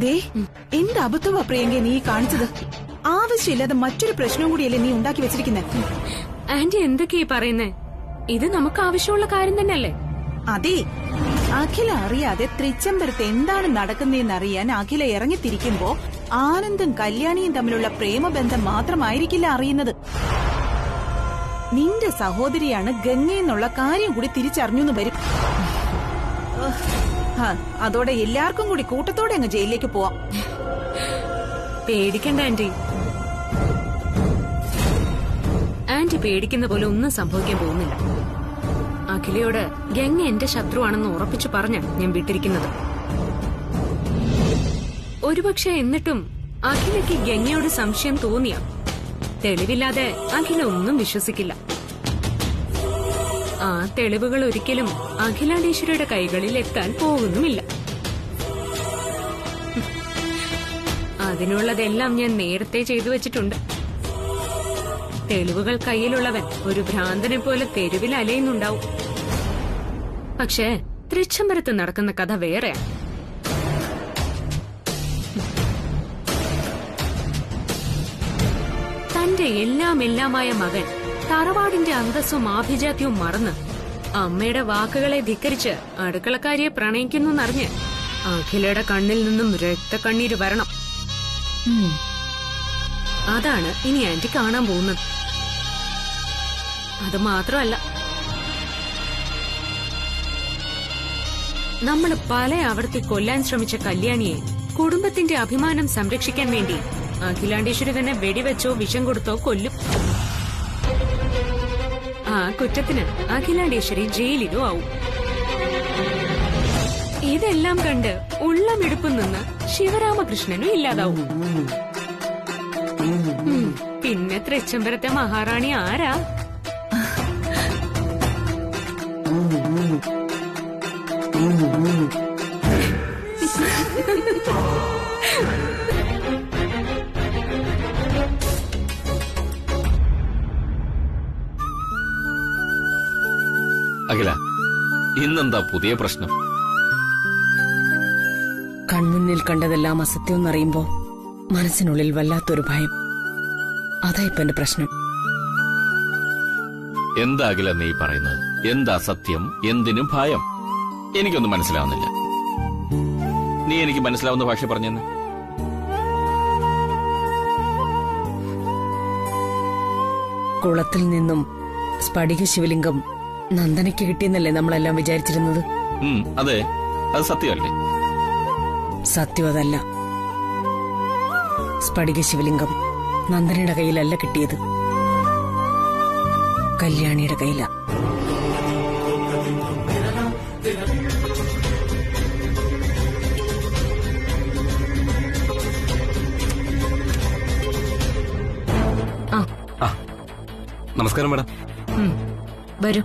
ദേ എന്ത് അബദ്ധമാ പ്രിയങ്ക നീ കാണിച്ചത്. ആവശ്യമില്ലാതെ മറ്റൊരു പ്രശ്നവും കൂടിയല്ലേ നീ ഉണ്ടാക്കി വെച്ചിരിക്കുന്നത്. ആന്റി എന്തൊക്കെയാ പറയുന്നേ? ഇത് നമുക്ക് ആവശ്യമുള്ള കാര്യം തന്നെയല്ലേ? അതെ, അഖില അറിയാതെ തൃച്ചംബരത്ത് എന്താണ് നടക്കുന്നതെന്നറിയാൻ അഖില ഇറങ്ങിത്തിരിക്കുമ്പോ ആനന്ദും കല്യാണിയും തമ്മിലുള്ള പ്രേമബന്ധം മാത്രമായിരിക്കില്ല അറിയുന്നത്. നിന്റെ സഹോദരിയാണ് ഗംഗയെന്നുള്ള കാര്യം കൂടി തിരിച്ചറിഞ്ഞു വരും. അതോടെ എല്ലാവർക്കും കൂടി കൂട്ടത്തോടെ അങ്ങ് ജയിലിലേക്ക് പോവാം. പേടിക്കണ്ട ആന്റി. ആന്റി പേടിക്കുന്ന പോലെ ഒന്നും സംഭവിക്കാൻ പോകുന്നില്ല. അഖിലയോട് ഗംഗ എന്റെ ശത്രുവാണെന്ന് ഉറപ്പിച്ചു പറഞ്ഞ ഞാൻ വിട്ടിരിക്കുന്നത്. ഒരുപക്ഷെ എന്നിട്ടും അഖിലയ്ക്ക് ഗംഗയോട് സംശയം തോന്നിയ തെളിവില്ലാതെ അഖില ഒന്നും വിശ്വസിക്കില്ല. ആ തെളിവുകൾ ഒരിക്കലും അഖിലാണ്ടേശ്വരിയുടെ കൈകളിൽ എത്താൻ പോകുന്നുമില്ല. അതിനുള്ളതെല്ലാം ഞാൻ നേരത്തെ ചെയ്തു വെച്ചിട്ടുണ്ട്. തെളിവുകൾ കയ്യിലുള്ളവൻ ഒരു ഭ്രാന്തനെ പോലെ തെരുവിൽ അലയുന്നുണ്ടാവും. പക്ഷേ തൃച്ചംബരത്ത് നടക്കുന്ന കഥ വേറെയാണ്. തന്റെ എല്ലാമായ മകൻ തറവാടിന്റെ അന്തസ്സും ആഭിജാത്യവും മറന്ന് അമ്മയുടെ വാക്കുകളെ ധിക്കരിച്ച് അടുക്കളക്കാരിയെ പ്രണയിക്കുന്നറിഞ്ഞ് അഖിലയുടെ കണ്ണിൽ നിന്നും രക്തക്കണ്ണീര് വരണം. അതാണ് ഇനി ആന്റി കാണാൻ പോകുന്നത്. അത് മാത്രമല്ല, നമ്മൾ പല ആവർത്തി കൊല്ലാൻ ശ്രമിച്ച കല്യാണിയെ കുടുംബത്തിന്റെ അഭിമാനം സംരക്ഷിക്കാൻ വേണ്ടി അഖിലാണ്ടേശ്വരി തന്നെ വെടിവെച്ചോ വിഷം കൊടുത്തോ കൊല്ലും. ആ കുറ്റത്തിന് അഖിലാണ്ടേശ്വരി ജയിലിലോ ആവും. ഇതെല്ലാം കണ്ട് ഉള്ളമിടുപ്പ് നിന്ന് ശിവരാമകൃഷ്ണനും ഇല്ലാതാവും. പിന്നെ തൃച്ചംബരത്തെ മഹാറാണി ആരാ? അഖില, ഇന്നെന്താ പുതിയ പ്രശ്നം? കൺമുന്നിൽ കണ്ടതെല്ലാം അസത്യം എന്നറിയുമ്പോ മനസ്സിനുള്ളിൽ വല്ലാത്തൊരു ഭയം. അതാ ഇപ്പൊ എന്റെ പ്രശ്നം. എന്താ അഖില നീ പറയുന്നത്? എന്താ സത്യം? എന്തിനും ഭയം? എനിക്കൊന്നും മനസ്സിലാവുന്നില്ല. നീ എനിക്ക് മനസ്സിലാവുന്ന ഭാഷ പറഞ്ഞെന്ന്. കുളത്തിൽ നിന്നും സ്ഫടിക ശിവലിംഗം നന്ദനയ്ക്ക് കിട്ടിയെന്നല്ലേ നമ്മളെല്ലാം വിചാരിച്ചിരുന്നത്? അതെ, അത് സത്യമല്ലേ? സത്യം അതല്ല. സ്ഫടിക ശിവലിംഗം നന്ദനയുടെ കയ്യിലല്ല കിട്ടിയത്, കല്യാണിയുടെ കയ്യില. നമസ്കാരം മാഡം. വരൂ.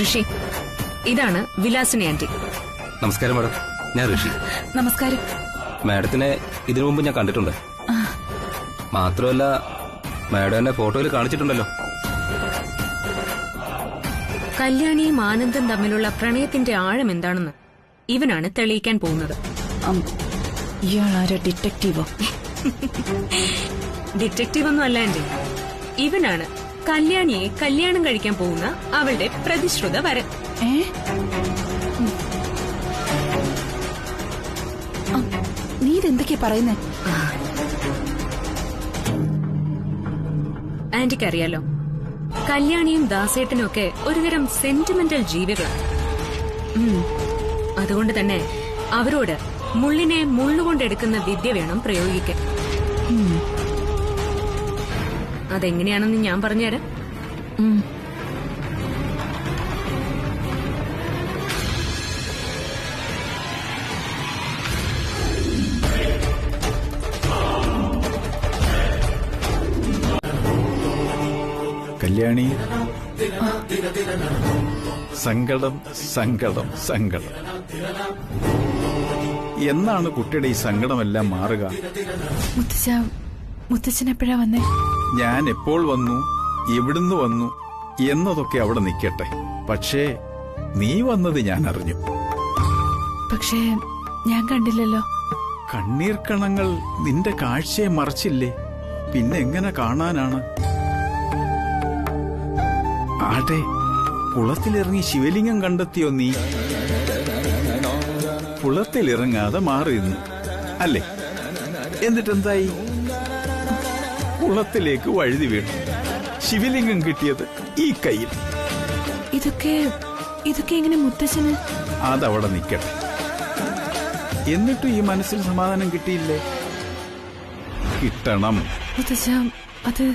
ഋഷി, ഇതാണ് വിലാസിനി ആന്റി. നമസ്കാരം മാഡം, ഞാൻ ഋഷി. നമസ്കാരം. മാഡത്തിനെ ഇതിനു മുമ്പ് ഞാൻ കണ്ടിട്ടുണ്ട്. മാത്രമല്ല മാഡം എന്നെ ഫോട്ടോയിൽ കാണിച്ചിട്ടുണ്ടല്ലോ. കല്യാണിയും ആനന്ദും തമ്മിലുള്ള പ്രണയത്തിന്റെ ആഴം എന്താണെന്ന് ഇവനാണ് തെളിയിക്കാൻ പോകുന്നത്. ഇയാളാരോ ഡിറ്റക്റ്റീവോ? ഡിറ്റക്റ്റീവ് ഒന്നും അല്ല ആന്റി. ഇവനാണ് കല്യാണിയെ കല്യാണം കഴിക്കാൻ പോകുന്ന അവളുടെ പ്രതിശ്രുത വരൻ. നീ ഇതെന്തൊക്കെയാ പറയുന്നേ? ആന്റിക്കറിയാലോ, കല്യാണിയും ദാസേട്ടനും ഒക്കെ ഒരുതരം സെന്റിമെന്റൽ ജീവികളാണ്. അതുകൊണ്ട് തന്നെ അവരോട് മുള്ളിനെ മുള്ളുകൊണ്ടെടുക്കുന്ന വിദ്യ വേണം പ്രയോഗിക്കാൻ. അതെങ്ങനെയാണെന്ന് ഞാൻ പറഞ്ഞുതരാം. കല്യാണി, സങ്കടം സങ്കടം സങ്കടം. എന്നാണ് കുട്ടിയുടെ ഈ സങ്കടമെല്ലാം മാറുക? മുത്തച്ഛ, മുത്തച്ഛൻ എപ്പോഴാ വന്നേ? ഞാൻ എപ്പോൾ വന്നു, എവിടുന്ന് വന്നു എന്നതൊക്കെ അവിടെ നിൽക്കട്ടെ. പക്ഷേ നീ വന്നത് ഞാൻ അറിഞ്ഞു. പക്ഷേ ഞാൻ കണ്ടില്ലല്ലോ. കണ്ണീർ കണങ്ങൾ നിന്റെ കാഴ്ചയെ മറച്ചില്ലേ? പിന്നെ എങ്ങനെ കാണാനാണ്? ആട്ടെ, കുളത്തിലിറങ്ങി ശിവലിംഗം കണ്ടെത്തിയോ നീ? കുളത്തിലിറങ്ങാതെ മാറി നിന്നു അല്ലേ? എന്നിട്ടെന്തായി? കുളത്തിലേക്ക് വഴുതി വീണു. ശിവലിംഗം കിട്ടിയത് ഈ കയ്യിൽ. ഇതൊക്കെ എങ്ങനെ മുത്തച്ഛന്? അതവിടെ നിൽക്കട്ടെ. എന്നിട്ടും ഈ മനസ്സിൽ സമാധാനം കിട്ടിയില്ലേ? കിട്ടണം. മുത്തച്ഛ, അത്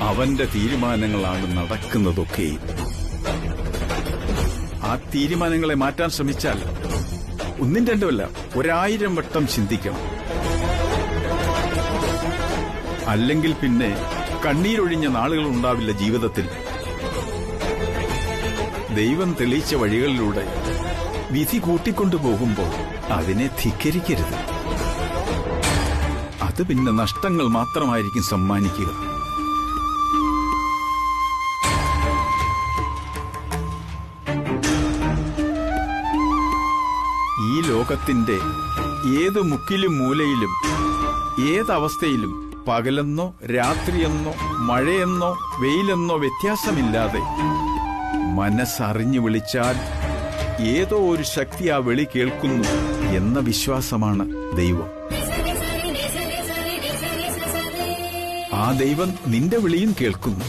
അവന്റെ തീരുമാനങ്ങളാണ് നടക്കുന്നതൊക്കെ. ആ തീരുമാനങ്ങളെ മാറ്റാൻ ശ്രമിച്ചാൽ ഒന്നും രണ്ടുമല്ല, 1000 വട്ടം ചിന്തിക്കണം. അല്ലെങ്കിൽ പിന്നെ കണ്ണീരൊഴിഞ്ഞ നാളുകൾ ഉണ്ടാവില്ല ജീവിതത്തിൽ. ദൈവം തെളിയിച്ച വഴികളിലൂടെ വിധി കൂട്ടിക്കൊണ്ടുപോകുമ്പോൾ അതിനെ ധിക്കരിക്കരുത്. അത് പിന്നെ നഷ്ടങ്ങൾ മാത്രമായിരിക്കും സമ്മാനിക്കുക. ഈ ലോകത്തിന്റെ ഏത് മുക്കിലും മൂലയിലും ഏതവസ്ഥയിലും പകലെന്നോ രാത്രിയെന്നോ മഴയെന്നോ വെയിലെന്നോ വ്യത്യാസമില്ലാതെ മനസ്സറിഞ്ഞു വിളിച്ചാൽ ഏതോ ഒരു ശക്തി ആ വിളി കേൾക്കുന്നു എന്ന വിശ്വാസമാണ് ദൈവം. ആ ദൈവം നിന്റെ വിളിയും കേൾക്കുന്നു.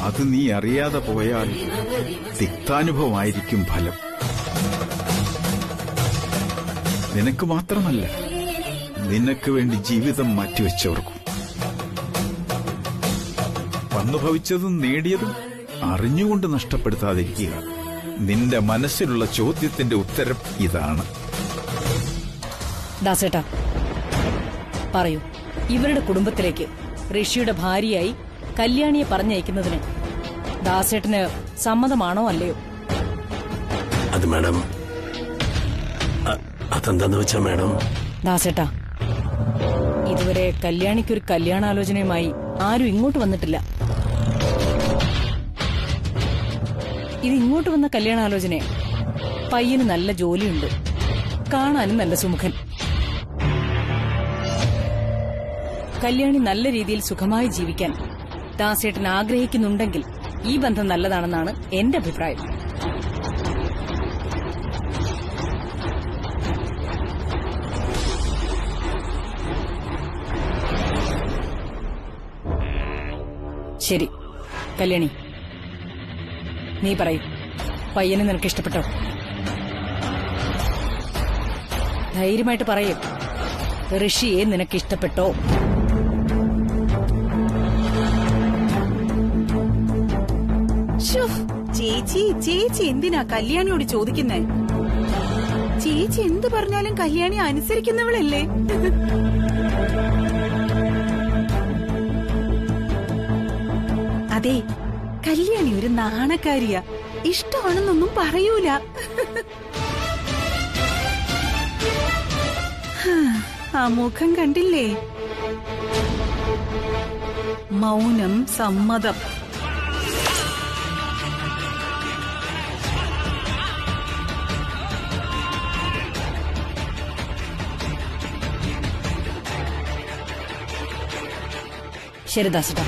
അത് നീ അറിയാതെ പോയാൽ തിക്താനുഭവമായിരിക്കും ഫലം. നിനക്ക് മാത്രമല്ല, നിനക്ക് വേണ്ടി ജീവിതം മാറ്റിവെച്ചവർക്കും. വന്നുഭവിച്ചതും നേടിയതും അറിഞ്ഞുകൊണ്ട് നഷ്ടപ്പെടുത്താതിരിക്കുക. നിന്റെ മനസ്സിലുള്ള ചോദ്യത്തിന്റെ ഉത്തരം ഇതാണ്. ദാസേട്ടാ, പറയൂ, ഇവരുടെ കുടുംബത്തിലേക്ക് ഋഷിയുടെ ഭാര്യയായി കല്യാണിയെ പറഞ്ഞയക്കുന്നതിന് ദാസേട്ടന് സമ്മതമാണോ അല്ലയോ? അത് മാഡം, അതെന്താന്ന് വെച്ചാ മാഡം, ദാസേട്ടാ, ഇതുവരെ കല്യാണിക്കൊരു കല്യാണാലോചനയുമായി ആരും ഇങ്ങോട്ട് വന്നിട്ടില്ല. ഇത് ഇങ്ങോട്ട് വന്ന കല്യാണാലോചന. പയ്യന് നല്ല ജോലിയുണ്ട്, കാണാനും നല്ല സുമുഖൻ. കല്യാണി നല്ല രീതിയിൽ സുഖമായി ജീവിക്കാൻ ദാസേട്ടൻ ആഗ്രഹിക്കുന്നുണ്ടെങ്കിൽ ഈ ബന്ധം നല്ലതാണെന്നാണ് എന്റെ അഭിപ്രായം. ശരി കല്യാണി, നീ പറയൂ, പയ്യനെ നിനക്ക് ഇഷ്ടപ്പെട്ടോ? ധൈര്യമായിട്ട് പറയൂ, ഋഷിയെ നിനക്ക് ഇഷ്ടപ്പെട്ടോ? ചേച്ചി എന്തിനാ കല്യാണിയോട് ചോദിക്കുന്നേ? ചേച്ചി എന്ത് പറഞ്ഞാലും കല്യാണി അനുസരിക്കുന്നവളല്ലേ? അതെ, കല്യാണി ഒരു നാണക്കാരിയാ. ഇഷ്ടമാണെന്നൊന്നും പറയൂല. ആ മുഖം കണ്ടില്ലേ? മൗനം സമ്മതം. ശരി ദാസേട്ടാ,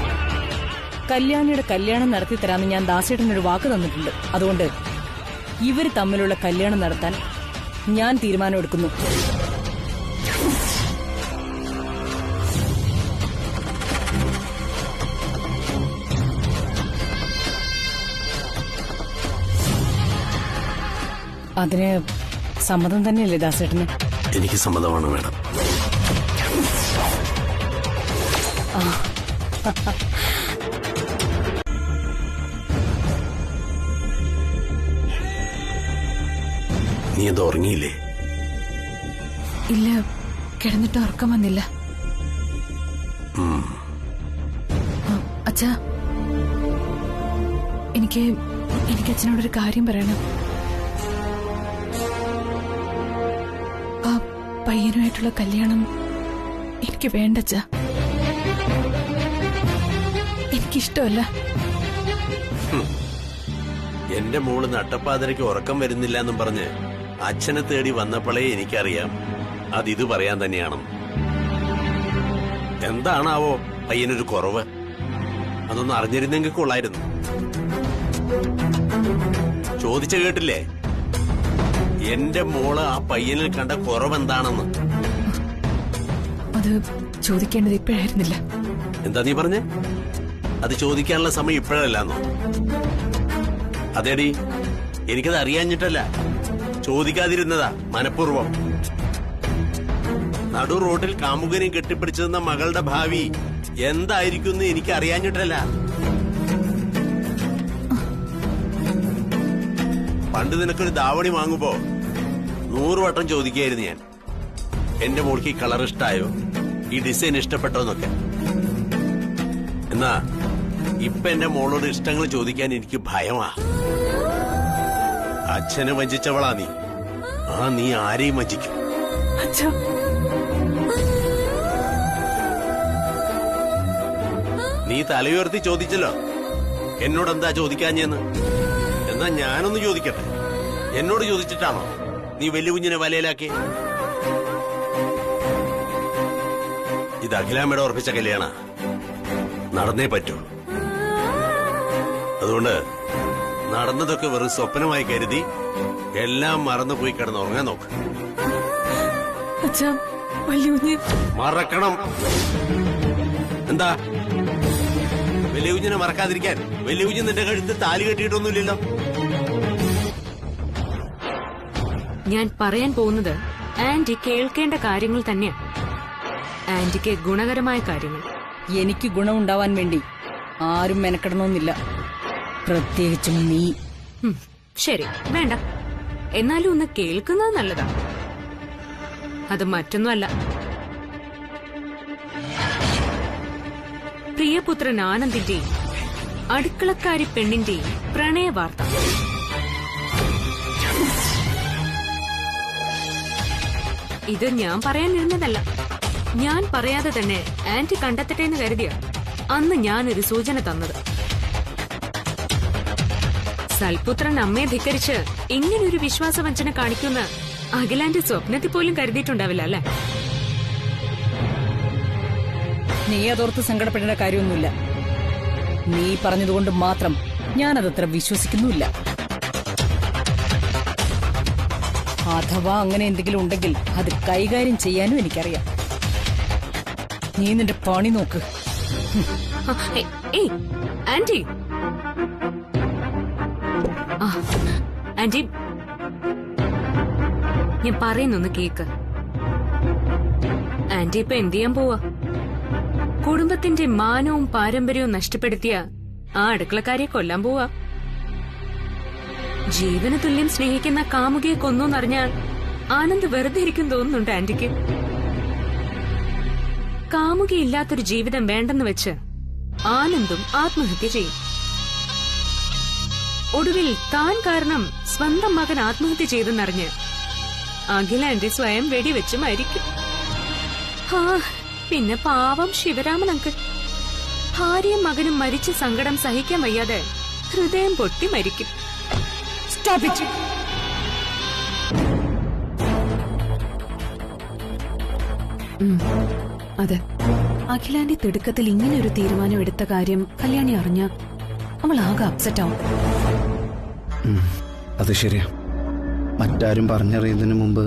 കല്യാണിയുടെ കല്യാണം നടത്തി തരാമെന്ന് ഞാൻ ദാസേട്ടനൊരു വാക്ക് തന്നിട്ടുണ്ട്. അതുകൊണ്ട് ഇവർ തമ്മിലുള്ള കല്യാണം നടത്താൻ ഞാൻ തീരുമാനമെടുക്കുന്നു. അതിന് സമ്മതം തന്നെയല്ലേ ദാസേട്ടന്? എനിക്ക് സമ്മതമാണ് മാഡം. നീ അത് ഉറങ്ങിയില്ലേ? ഇല്ല, കിടന്നിട്ട് ഉറക്കം വന്നില്ല. അച്ഛാ, എനിക്ക് അച്ഛനോടൊരു കാര്യം പറയണം. ആ പയ്യനുമായിട്ടുള്ള കല്യാണം എനിക്ക് വേണ്ടച്ചാ. എനിക്കിഷ്ടമല്ല. എന്റെ മോള് നട്ടപ്പാതിരയ്ക്ക് ഉറക്കം വരുന്നില്ല എന്നും പറഞ്ഞ് അച്ഛനെ തേടി വന്നപ്പോഴേ എനിക്കറിയാം അതിത് പറയാൻ തന്നെയാണെന്ന്. എന്താണാവോ പയ്യനൊരു കുറവ്? അതൊന്നും അറിഞ്ഞിരുന്നെങ്കിൽ കൊള്ളായിരുന്നു. ചോദിച്ച കേട്ടില്ലേ എന്റെ മോള് ആ പയ്യനിൽ കണ്ട കുറവെന്താണെന്ന്? അത് ചോദിക്കേണ്ടത് ഇപ്പോഴായിരുന്നില്ല. എന്താ നീ പറഞ്ഞേ? അത് ചോദിക്കാനുള്ള സമയം ഇപ്പോഴല്ലാന്നോ? അതേടി, എനിക്കത് അറിയാഞ്ഞിട്ടല്ല, ചോദിക്കാതിരുന്നതാ മനഃപൂർവ്വം. നടു റോഡിൽ കാമുകനെ കെട്ടിപ്പിടിച്ചിരുന്ന മകളുടെ ഭാവി എന്തായിരിക്കും എനിക്ക് അറിയാഞ്ഞിട്ടല്ല. പണ്ട് നിനക്കൊരു ദാവണി വാങ്ങുമ്പോ 100 വട്ടം ചോദിക്കായിരുന്നു ഞാൻ, എന്റെ മോൾക്ക് ഈ കളർ ഇഷ്ടായോ, ഈ ഡിസൈൻ ഇഷ്ടപ്പെട്ടോന്നൊക്കെ. എന്നാ ഇപ്പൊ എന്റെ മോളോട് ഇഷ്ടങ്ങൾ ചോദിക്കാൻ എനിക്ക് ഭയമാ. അച്ഛനെ വഞ്ചിച്ചവളാ നീ. നീ ആരെയും വഞ്ചിക്കും. അച്ഛാ, നീ തലയുയർത്തി ചോദിച്ചല്ലോ എന്നോടെന്താ ചോദിക്കാഞ്ഞെന്ന്. എന്നാ ഞാനൊന്ന് ചോദിക്കട്ടെ, എന്നോട് ചോദിച്ചിട്ടാണോ നീ വലിയ കുഞ്ഞിനെ വലയിലാക്കി? ഇത് അഖിലാമ്മയുടെ ഉറപ്പിച്ച കല്യാണ, നടന്നേ പറ്റൂ. അതുകൊണ്ട് നടന്നതൊക്കെ വെറും സ്വപ്നമായി കരുതി എല്ലാം മറന്നുപോയി കിടന്നുറങ്ങാൻ നോക്ക്. അച്ഛാ, വലിയ കുഞ്ഞ് മറക്കണം. എന്താ വലിയ കുഞ്ഞിനെ മറക്കാതിരിക്കാൻ? വലിയ കുഞ്ഞ് നിന്റെ കഴുത്ത് താലി കെട്ടിയിട്ടൊന്നുമില്ലല്ലോ. ഞാൻ പറയാൻ പോകുന്നത് ആന്റി കേൾക്കേണ്ട കാര്യങ്ങൾ തന്നെയാണ്. ആന്റിക്ക് ഗുണകരമായ കാര്യങ്ങൾ. എനിക്ക് ഗുണമുണ്ടാവാൻ വേണ്ടി ആരും മെനക്കെടണമെന്നില്ല, പ്രത്യേകിച്ചും നീ. ശരി, വേണ്ട. എന്നാലും ഒന്ന് കേൾക്കുന്നത് നല്ലതാ. അത് മറ്റൊന്നുമല്ല, പ്രിയപുത്രൻ ആനന്ദിന്റെയും അടുക്കളക്കാരി പെണ്ണിന്റെയും പ്രണയ വാർത്ത. ഇത് ഞാൻ പറയാനിരുന്നതല്ല. ഞാൻ പറയാതെ തന്നെ ആന്റി കണ്ടെത്തട്ടെ എന്ന് കരുതിയ അന്ന് ഞാനൊരു സൂചന തന്നത്. സൽപുത്രൻ അമ്മയെ ധിക്കരിച്ച് ഇങ്ങനൊരു വിശ്വാസവഞ്ചന കാണിക്കുന്ന അഖിലാന്റെ സ്വപ്നത്തിൽ പോലും കരുതിയിട്ടുണ്ടാവില്ല അല്ലെ? നീ അതോർത്ത് സങ്കടപ്പെടേണ്ട കാര്യമൊന്നുമില്ല. നീ പറഞ്ഞതുകൊണ്ട് മാത്രം ഞാനതത്ര വിശ്വസിക്കുന്നുമില്ല. അഥവാ അങ്ങനെ എന്തെങ്കിലും ഉണ്ടെങ്കിൽ അത് കൈകാര്യം ചെയ്യാനും എനിക്കറിയാം. നീ നിന്റെ പണി നോക്ക്. ആന്റി, ആന്റി, ഞാൻ പറയുന്നൊന്ന് കേക്ക്. ആന്റി ഇപ്പൊ എന്ത് ചെയ്യാൻ പോവാ? കുടുംബത്തിന്റെ മാനവും പാരമ്പര്യവും നഷ്ടപ്പെടുത്തിയ ആ അടുക്കളക്കാരിയെ കൊല്ലാൻ പോവാ. ജീവന തുല്യം സ്നേഹിക്കുന്ന കാമുകിയെ കൊന്നൂന്നറിഞ്ഞാൽ ആനന്ദ് വെറുതെ ഇരിക്കും തോന്നുന്നുണ്ട് ആന്റിക്ക്. കാമുകിയില്ലാത്തൊരു ജീവിതം വേണ്ടെന്ന് വെച്ച് ആനന്ദും ആത്മഹത്യ ചെയ്യും. ഒടുവിൽ താൻ കാരണം സ്വന്തം മകൻ ആത്മഹത്യ ചെയ്തെന്നറിഞ്ഞ് അഖിലാന്റെ സ്വയം വെടിവെച്ച് മരിക്കും. പിന്നെ പാവം ശിവരാമൻ അങ്കിൾ ഭാര്യയും മകനും മരിച്ച സങ്കടം സഹിക്കാൻ വയ്യാതെ ഹൃദയം പൊട്ടി മരിക്കും. അതെ, അഖിലാന്റെ തിടുക്കത്തിൽ ഇങ്ങനെയൊരു തീരുമാനം എടുത്ത കാര്യം കല്യാണി അറിഞ്ഞ അവൾ ആകെ അപ്സെറ്റ് ആവും. അത് ശരിയാ. മറ്റാരും പറഞ്ഞറിയുന്നതിന് മുമ്പ്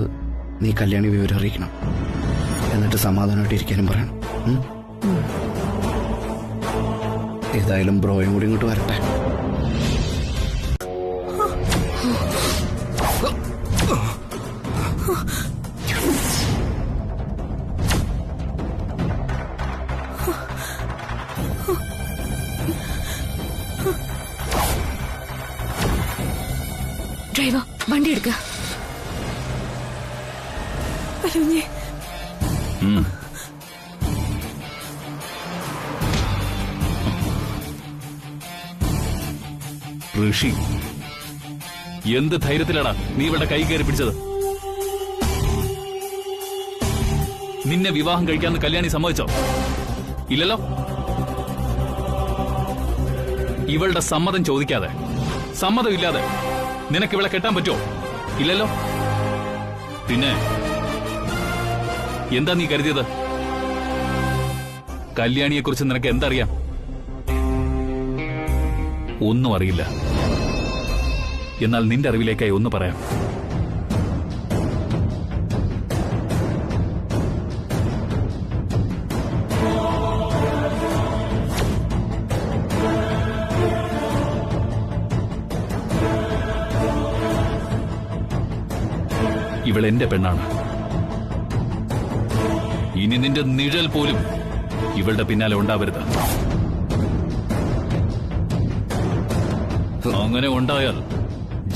നീ കല്യാണി വിവരം അറിയിക്കണം. എന്നിട്ട് സമാധാനമായിട്ട് ഇരിക്കാനും പറയണം. ഏതായാലും ബ്രോയും കൂടി ഇങ്ങോട്ട് വരട്ടെ. ഡ്രൈവർ, വണ്ടി എടുക്ക. ഋഷി, എന്ത് ധൈര്യത്തിലാണ് നീ ഇവിടെ കൈ കയറി പിടിച്ചത്? നിന്നെ വിവാഹം കഴിക്കാന്ന് കല്യാണി സമ്മതിച്ചോ? ഇല്ലല്ലോ. ഇവളുടെ സമ്മതം ചോദിക്കാതെ, സമ്മതമില്ലാതെ നിനക്ക് ഇവളെ കെട്ടാൻ പറ്റുമോ? ഇല്ലല്ലോ. പിന്നെ എന്താ നീ കരുതിയത്? കല്യാണിയെക്കുറിച്ച് നിനക്ക് എന്തറിയാം? ഒന്നും അറിയില്ല. എന്നാൽ നിന്റെ അറിവിലേക്കായി ഒന്ന് പറയാം. ഇവളെന്റെ പെണ്ണാണ്. ഇനി നിന്റെ നിഴൽ പോലും ഇവളുടെ പിന്നാലെ ഉണ്ടാവരുത്. അങ്ങനെ ഉണ്ടായാൽ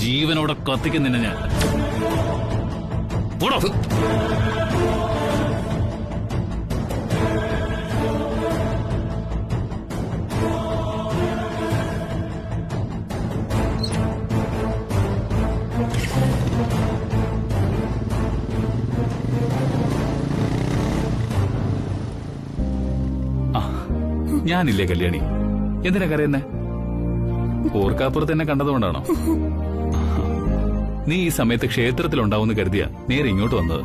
ജീവനോടെ കത്തിക്കുന്നില്ല ഞാൻ. പോടോ. ഞാനില്ലേ കല്യാണി, എന്തിനാ കരയുന്നേ? ഓർക്കാപ്പുറത്ത് എന്നെ കണ്ടതുകൊണ്ടാണോ? നീ ഈ സമയത്ത് ക്ഷേത്രത്തിലുണ്ടാവുമെന്ന് കരുതിയാ നേരെ ഇങ്ങോട്ട് വന്നത്.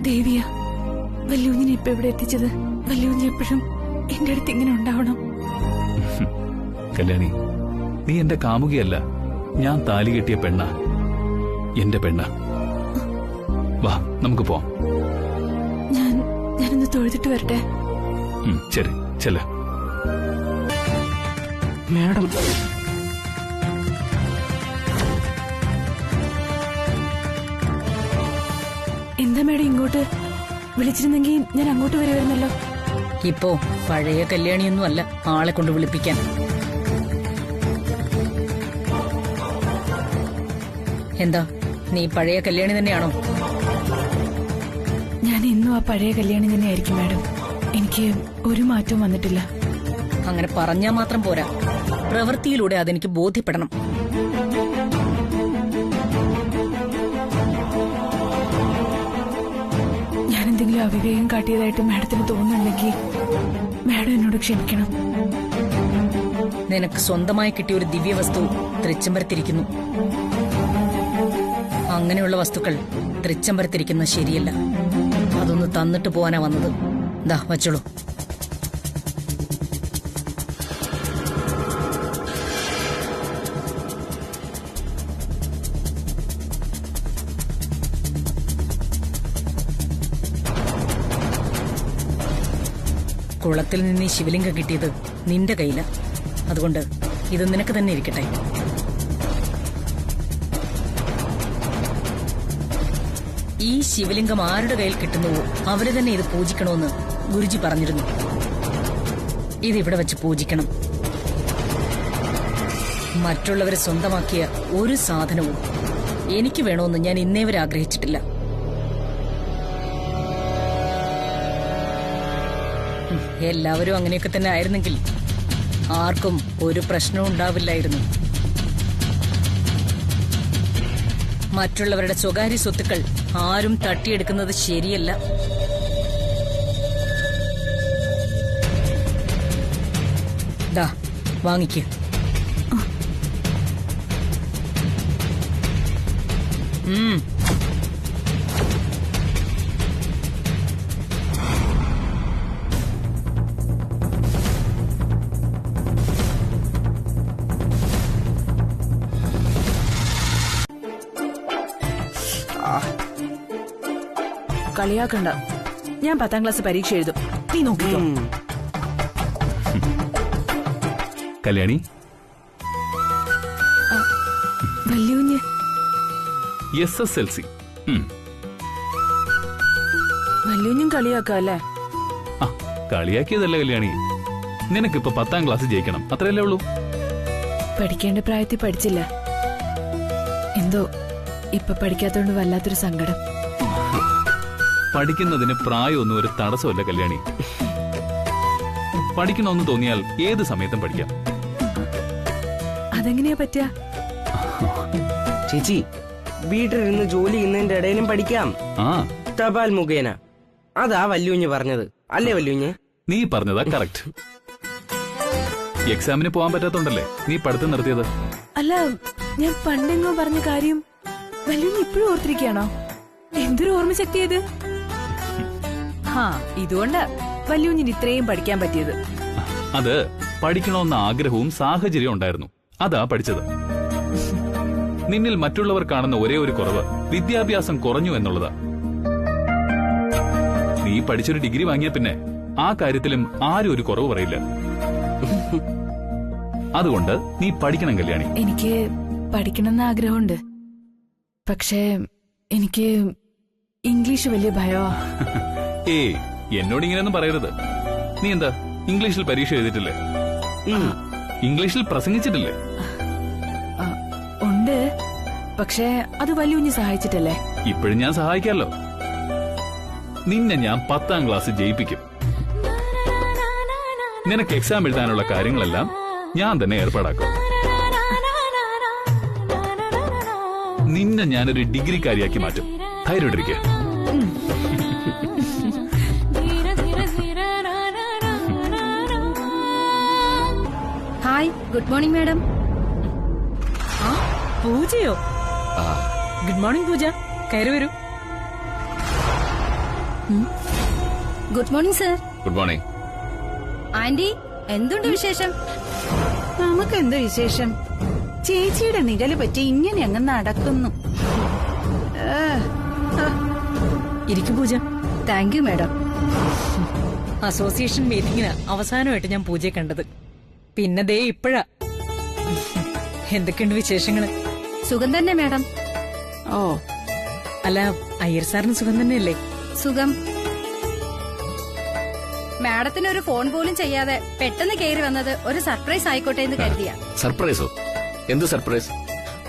ദേവിയ, വല്യൂഞ്ഞിനെ ഇപ്പൊ എവിടെ എത്തിച്ചത്? വല്യൂഞ്ഞ് എപ്പോഴും എന്റെ അടുത്ത് ഇങ്ങനെ ഉണ്ടാവണം. കല്യാണി, നീ എന്റെ കാമുകിയല്ല, ഞാൻ താലി കെട്ടിയ പെണ്ണ, എന്റെ പെണ്ണ. വാ, നമുക്ക് പോവാം. ഞാനൊന്ന് തൊഴുതിട്ട് വരട്ടെ. ശരി, ചെല്ല. മാഡം, എന്താ മേഡം ഇങ്ങോട്ട്? വിളിച്ചിരുന്നെങ്കിൽ ഞാൻ അങ്ങോട്ട് വരുമായിരുന്നല്ലോ. ഇപ്പോ പഴയ കല്യാണിയൊന്നും അല്ല ആളെ കൊണ്ട് വിളിപ്പിക്കാൻ. എന്താ, നീ പഴയ കല്യാണി തന്നെയാണോ? ഞാൻ ഇന്നും ആ പഴയ കല്യാണി തന്നെയായിരിക്കും മാഡം. എനിക്ക് ഒരു മാറ്റവും വന്നിട്ടില്ല. അങ്ങനെ പറഞ്ഞാൽ മാത്രം പോരാ, പ്രവൃത്തിയിലൂടെ അതെനിക്ക് ബോധ്യപ്പെടണം. ഞാൻ എന്തെങ്കിലും അവിവേകം കാട്ടിയതായിട്ട് മാഡത്തിന് തോന്നുന്നുണ്ടെങ്കിൽ മാഡം എന്നോട് ക്ഷമിക്കണം. നിനക്ക് സ്വന്തമായി കിട്ടിയ ഒരു ദിവ്യവസ്തു തൃച്ചംബരത്തിരിക്കുന്നു. അങ്ങനെയുള്ള വസ്തുക്കൾ തൃച്ചംബരത്തിരിക്കുന്നത് ശരിയല്ല. അതൊന്ന് തന്നിട്ട് പോവാനാ വന്നത്. ദാ വച്ചോളൂ. കുളത്തിൽ നിന്ന് ഈ ശിവലിംഗം കിട്ടിയത് നിന്റെ കയ്യില. അതുകൊണ്ട് ഇത് നിനക്ക് തന്നെ ഇരിക്കട്ടെ. ഈ ശിവലിംഗം ആരുടെ കയ്യിൽ കിട്ടുന്നുവോ അവര് തന്നെ ഇത് പൂജിക്കണമെന്ന് ഗുരുജി പറഞ്ഞിരുന്നു. ഇതിവിടെ വെച്ച് പൂജിക്കണം. മറ്റുള്ളവരെ സ്വന്തമാക്കിയ ഒരു സാധനവും എനിക്ക് വേണമെന്ന് ഞാൻ ഇന്നേ വരെ ആഗ്രഹിച്ചിട്ടില്ല. എല്ലാവരും അങ്ങനെയൊക്കെ തന്നെ ആയിരുന്നെങ്കിൽ ആർക്കും ഒരു പ്രശ്നവും ഉണ്ടാവില്ലായിരുന്നു. മറ്റുള്ളവരുടെ സ്വകാര്യ സ്വത്തുക്കൾ ആരും തട്ടിയെടുക്കുന്നത് ശരിയല്ല. ദാ വാങ്ങിക്ക്. കളിയാക്കണ്ട, ഞാൻ 10ാം ക്ലാസ് പരീക്ഷ എഴുതും, നീ നോക്കിക്കോ. കല്യാണി, വല്യൂഞ്ഞ് SSLC. വല്യൂഞ്ഞും കളിയാക്കല്ലേ? കളിയാക്കിയതല്ല കല്യാണി, നിനക്കിപ്പോ 10ാം ക്ലാസ് ജയിക്കണം, അത്രയല്ലേ ഉള്ളൂ. പഠിക്കേണ്ട പ്രായത്തിൽ പഠിച്ചില്ല. എന്തോ ഇപ്പൊ പഠിക്കാത്തോണ്ട് വല്ലാത്തൊരു സങ്കടം. പഠിക്കുന്നതിന് പ്രായമൊന്നും ഒരു തടസ്സമല്ല കല്യാണി. പഠിക്കണമെന്ന് തോന്നിയാൽ ഏത് സമയത്തും പഠിക്കാം. അതെങ്ങനെയാ പറ്റുക? ചേച്ചി, വീട്ടിലിരുന്ന് ജോലി ചെയ്യുന്നതിന്റെ ഇടയിലും പഠിക്കാം. തപാൽ മുഖേന. അതാ വല്യൂഞ്ഞ് പറഞ്ഞത്, അല്ലേ വല്യൂഞ്ഞ്? നീ പറഞ്ഞതാ കറക്റ്റ്. എക്സാമിന് പോകാൻ പറ്റാത്തോണ്ടല്ലേ നീ പഠിത്തം നിർത്തിയത്. അല്ല, ഞാൻ പണ്ടെങ്ങോ പറഞ്ഞ കാര്യം വല്യുഞ്ഞ് ഇപ്പോഴും ഓർത്തിരിക്കുകയാണോ? എന്തൊരു ഓർമ്മശക്തി ഇത്. ഇതുകൊണ്ട് വല്യുഞ്ഞിന് ഇത്രയും പഠിക്കാൻ പറ്റിയത്. അത് പഠിക്കണമെന്ന ആഗ്രഹവും സാഹചര്യവും ഉണ്ടായിരുന്നു, അതാ പഠിച്ചത്. നിന്നിൽ മറ്റുള്ളവർ കാണുന്ന ഒരേ ഒരു കുറവ് വിദ്യാഭ്യാസം കുറഞ്ഞു എന്നുള്ളതാ. നീ പഠിച്ചൊരു ഡിഗ്രി വാങ്ങിയ പിന്നെ ആ കാര്യത്തിലും ആരും ഒരു കുറവ് പറയില്ല. അതുകൊണ്ട് നീ പഠിക്കണം കല്യാണി. എനിക്ക് പഠിക്കണമെന്ന് ആഗ്രഹമുണ്ട്. പക്ഷേ എനിക്ക് ഇംഗ്ലീഷ് വലിയ ഭയമാ. എന്നോട് ഇങ്ങനെയൊന്നും പറയരുത്. നീ എന്താ ഇംഗ്ലീഷിൽ പരീക്ഷ എഴുതിയിട്ടില്ലേ? ഇംഗ്ലീഷിൽ പ്രസംഗിച്ചിട്ടില്ലേ? ഉണ്ട്, പക്ഷേ അത് വല്യുഞ്ഞ് സഹായിച്ചിട്ടല്ലേ. ഇപ്പോഴും ഞാൻ സഹായിക്കാമല്ലോ. നിന്നെ ഞാൻ 10ാം ക്ലാസ് ജയിപ്പിക്കും. നിനക്ക് എക്സാം എഴുതാനുള്ള കാര്യങ്ങളെല്ലാം ഞാൻ തന്നെ ഏർപ്പാടാക്കും. നിന്നെ ഞാനൊരു ഡിഗ്രിക്കാരിയാക്കി മാറ്റും. ധൈര്യമായിട്ടിരിക്കുക. Hi, good morning madam. പൂജയോ? ഗുഡ് മോർണിംഗ് പൂജ, കയറി വരൂ. Good morning sir. Good morning. Aunty, എന്തുണ്ട് വിശേഷം? നമുക്കെന്ത് വിശേഷം? ചേച്ചിയുടെ നിഴല് പറ്റി ഇങ്ങനെ അങ്ങ് നടക്കുന്നു. ഇരിക്കും Pooja. Thank you madam. Association മീറ്റിംഗിന് അവസാനമായിട്ട് ഞാൻ പൂജയെ കണ്ടത്. പിന്നെ ദേ ഇപ്പഴാ. എന്തൊക്കെയുണ്ട് വിശേഷങ്ങള്? സുഖം തന്നെ മാഡം. ഓ, അല്ല, അയ്യർ സാറിന് സുഖം തന്നെയല്ലേ? സുഖം. മാഡത്തിന് ഒരു ഫോൺ പോലും ചെയ്യാതെ പെട്ടെന്ന് കയറി വന്നത് ഒരു സർപ്രൈസ് ആയിക്കോട്ടെ എന്ന് കരുതിയ. സർപ്രൈസോ? എന്ത് സർപ്രൈസ്?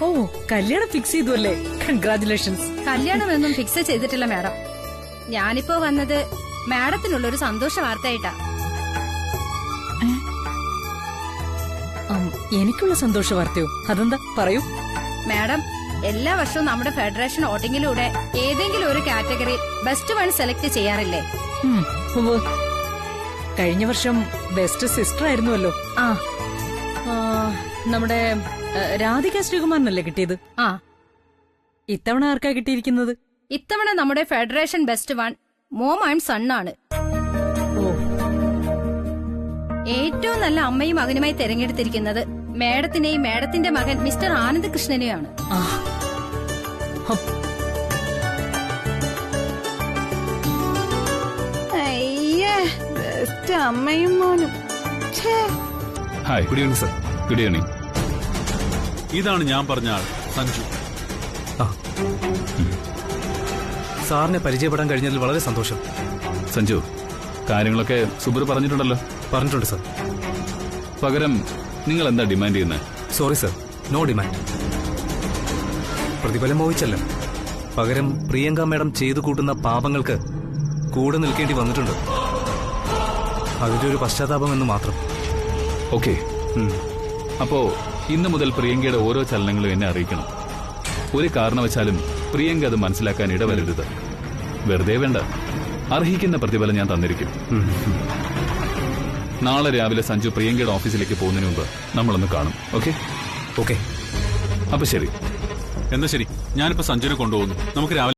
ഓ, കല്യാണം ഫിക്സ് ചെയ്തു അല്ലേ? കൺഗ്രാറ്റുലേഷൻസ്. കല്യാണമൊന്നും ഫിക്സ് ചെയ്തിട്ടില്ല മാഡം. ഞാനിപ്പോ വന്നത് മാഡത്തിനുള്ള ഒരു സന്തോഷ വാർത്തയായിട്ടാ. എനിക്കുള്ള സന്തോഷ വാർത്തയോ? അതെന്താ, പറയൂ. മാഡം, എല്ലാ വർഷവും നമ്മുടെ ഫെഡറേഷൻ വോട്ടിംഗിലൂടെ ഏതെങ്കിലും ഒരു കാറ്റഗറി ബെസ്റ്റ് വൺ സെലക്ട് ചെയ്യാറില്ലേ? കഴിഞ്ഞ വർഷം ബെസ്റ്റ് സിസ്റ്റർ ആയിരുന്നുവല്ലോ. നമ്മുടെ രാധിക ശ്രീകുമാറിനല്ലേ കിട്ടിയത്? ഇത്തവണ ആർക്കാ കിട്ടിയിരിക്കുന്നത്? ഇത്തവണ നമ്മുടെ federation best one mom and son ആണ്. ഏറ്റവും നല്ല അമ്മയും മകനുമായി തെരഞ്ഞെടുത്തിരിക്കുന്നത് മേഡത്തിനെയും മേഡത്തിന്റെ മകൻ മിസ്റ്റർ ആനന്ദ് കൃഷ്ണനെയാണ്. അമ്മയും മോനും. Hi, good evening sir. Good evening. ഇതാണ് ഞാൻ പറഞ്ഞ ആൾ, സഞ്ജു. സാറിനെ പരിചയപ്പെടാൻ കഴിഞ്ഞതിൽ വളരെ സന്തോഷം. സഞ്ജു, കാര്യങ്ങളൊക്കെ സുബർ പറഞ്ഞിട്ടുണ്ടല്ലോ? പറഞ്ഞിട്ടുണ്ട് സർ. പകരം നിങ്ങൾ എന്താ ഡിമാൻഡ് ചെയ്യുന്നത്? Sorry sir, no demand. പ്രതിഫലം മോഹിച്ചല്ല, പകരം പ്രിയങ്ക മാഡം ചെയ്തു കൂട്ടുന്ന പാപങ്ങൾക്ക് കൂടെ നിൽക്കേണ്ടി വന്നിട്ടുണ്ട്. അതിന്റെ ഒരു പശ്ചാത്താപം എന്ന് മാത്രം. ഓക്കെ, അപ്പോ ഇന്നു മുതൽ പ്രിയങ്കയുടെ ഓരോ ചലനങ്ങളും എന്നെ അറിയിക്കണം. ഒരു കാരണവശാലും പ്രിയങ്ക അത് മനസ്സിലാക്കാൻ ഇടവരരുത്. വെറുതെ വേണ്ട, അർഹിക്കുന്ന പ്രതിഫലം ഞാൻ തന്നിരിക്കും. നാളെ രാവിലെ സഞ്ജു പ്രിയങ്കയുടെ ഓഫീസിലേക്ക് പോകുന്നതിന് മുമ്പ് നമ്മളൊന്ന് കാണും. ഓക്കെ? ഓക്കെ, അപ്പൊ ശരി. എന്നാ ശരി, ഞാനിപ്പോ സഞ്ജുനെ കൊണ്ടുപോകുന്നു. നമുക്ക് രാവിലെ